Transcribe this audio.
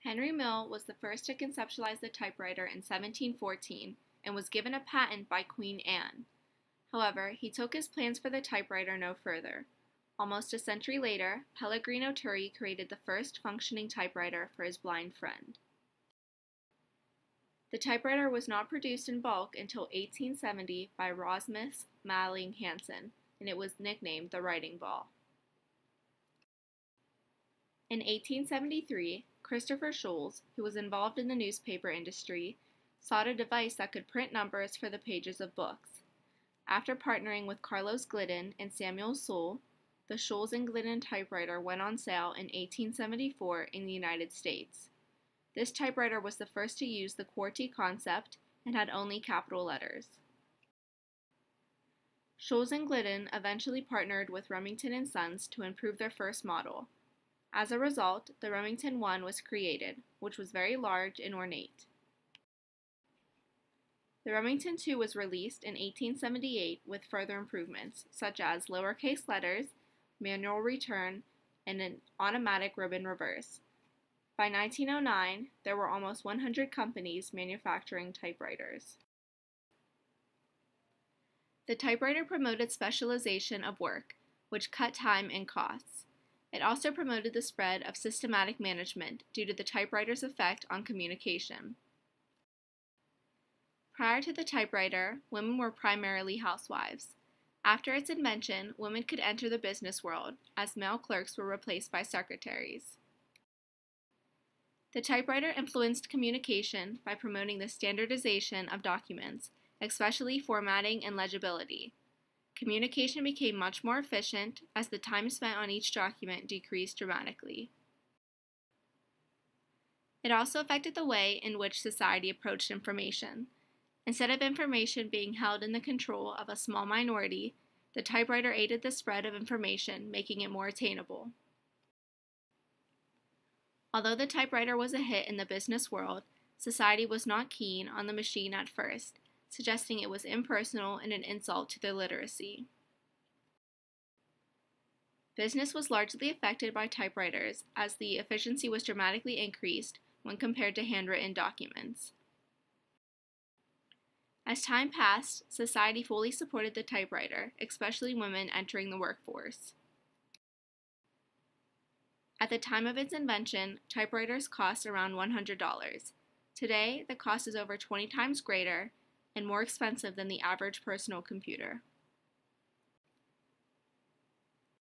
Henry Mill was the first to conceptualize the typewriter in 1714 and was given a patent by Queen Anne. However, he took his plans for the typewriter no further. Almost a century later, Pellegrino Turri created the first functioning typewriter for his blind friend. The typewriter was not produced in bulk until 1870 by Rasmus Malling Hansen, and it was nicknamed the writing ball. In 1873, Christopher Sholes, who was involved in the newspaper industry, sought a device that could print numbers for the pages of books. After partnering with Carlos Glidden and Samuel Sewell, the Sholes and Glidden typewriter went on sale in 1874 in the United States. This typewriter was the first to use the QWERTY concept and had only capital letters. Sholes and Glidden eventually partnered with Remington & Sons to improve their first model. As a result, the Remington 1 was created, which was very large and ornate. The Remington 2 was released in 1878 with further improvements, such as lowercase letters, manual return, and an automatic ribbon reverse. By 1909, there were almost 100 companies manufacturing typewriters. The typewriter promoted specialization of work, which cut time and costs. It also promoted the spread of systematic management due to the typewriter's effect on communication. Prior to the typewriter, women were primarily housewives. After its invention, women could enter the business world, as male clerks were replaced by secretaries. The typewriter influenced communication by promoting the standardization of documents, especially formatting and legibility. Communication became much more efficient as the time spent on each document decreased dramatically. It also affected the way in which society approached information. Instead of information being held in the control of a small minority, the typewriter aided the spread of information, making it more attainable. Although the typewriter was a hit in the business world, society was not keen on the machine at first, suggesting it was impersonal and an insult to their literacy. Business was largely affected by typewriters, as the efficiency was dramatically increased when compared to handwritten documents. As time passed, society fully supported the typewriter, especially women entering the workforce. At the time of its invention, typewriters cost around $100. Today, the cost is over 20 times greater and more expensive than the average personal computer.